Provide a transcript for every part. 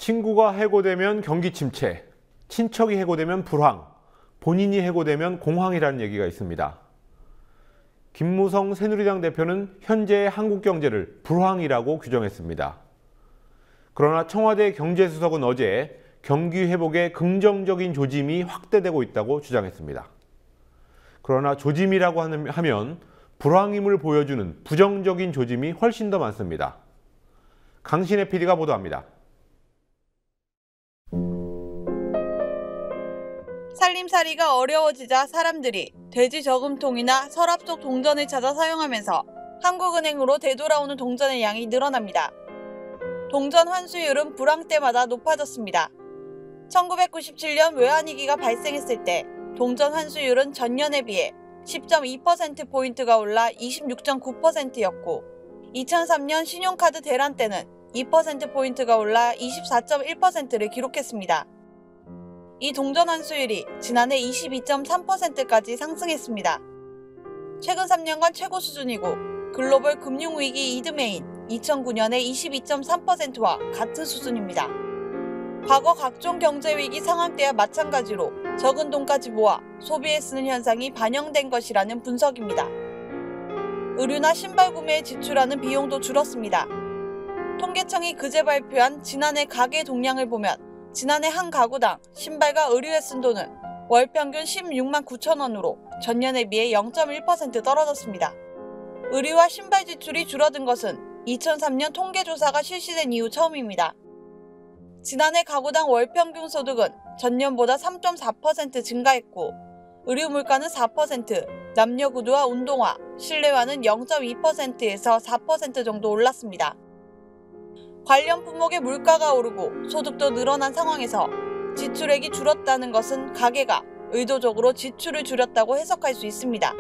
친구가 해고되면 경기 침체, 친척이 해고되면 불황, 본인이 해고되면 공황이라는 얘기가 있습니다. 김무성 새누리당 대표는 현재의 한국 경제를 불황이라고 규정했습니다. 그러나 청와대 경제수석은 어제 경기 회복에 긍정적인 조짐이 확대되고 있다고 주장했습니다. 그러나 조짐이라고 하면 불황임을 보여주는 부정적인 조짐이 훨씬 더 많습니다. 강신혜 PD가 보도합니다. 살림살이가 어려워지자 사람들이 돼지 저금통이나 서랍 속 동전을 찾아 사용하면서 한국은행으로 되돌아오는 동전의 양이 늘어납니다. 동전 환수율은 불황 때마다 높아졌습니다. 1997년 외환위기가 발생했을 때 동전 환수율은 전년에 비해 10.2%포인트가 올라 26.9%였고 2003년 신용카드 대란 때는 2%포인트가 올라 24.1%를 기록했습니다. 이 동전 환수율이 지난해 22.3%까지 상승했습니다. 최근 3년간 최고 수준이고 글로벌 금융위기 이듬해인 2009년의 22.3%와 같은 수준입니다. 과거 각종 경제위기 상황 때와 마찬가지로 적은 돈까지 모아 소비에 쓰는 현상이 반영된 것이라는 분석입니다. 의류나 신발 구매에 지출하는 비용도 줄었습니다. 통계청이 그제 발표한 지난해 가계 동량을 보면 지난해 한 가구당 신발과 의류에 쓴 돈은 월 평균 16만 9천 원으로 전년에 비해 0.1% 떨어졌습니다. 의류와 신발 지출이 줄어든 것은 2003년 통계조사가 실시된 이후 처음입니다. 지난해 가구당 월 평균 소득은 전년보다 3.4% 증가했고 의류 물가는 4%, 남녀 구두와 운동화, 실내화는 0.2%에서 4% 정도 올랐습니다. 관련 품목의 물가가 오르고 소득도 늘어난 상황에서 지출액이 줄었다는 것은 가계가 의도적으로 지출을 줄였다고 해석할 수 있습니다.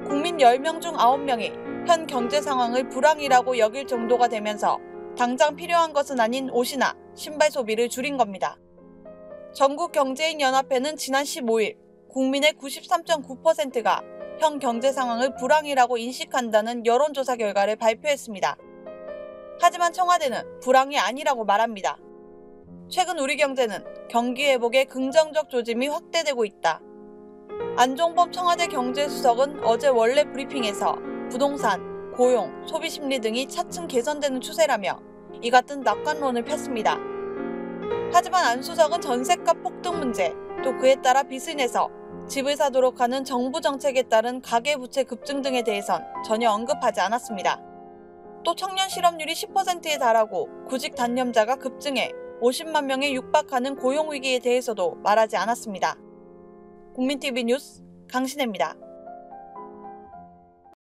국민 10명 중 9명이 현 경제 상황을 불황이라고 여길 정도가 되면서 당장 필요한 것은 아닌 옷이나 신발 소비를 줄인 겁니다. 전국경제인연합회는 지난 15일 국민의 93.9%가 현 경제 상황을 불황이라고 인식한다는 여론조사 결과를 발표했습니다. 하지만 청와대는 불황이 아니라고 말합니다. 최근 우리 경제는 경기 회복에 긍정적 조짐이 확대되고 있다. 안종범 청와대 경제수석은 어제 원래 브리핑에서 부동산, 고용, 소비심리 등이 차츰 개선되는 추세라며 이 같은 낙관론을 폈습니다. 하지만 안 수석은 전셋값 폭등 문제, 또 그에 따라 빚을 내서 집을 사도록 하는 정부 정책에 따른 가계부채 급증 등에 대해선 전혀 언급하지 않았습니다. 또 청년 실업률이 10%에 달하고 구직 단념자가 급증해 50만 명에 육박하는 고용위기에 대해서도 말하지 않았습니다. 국민TV 뉴스 강신혜입니다.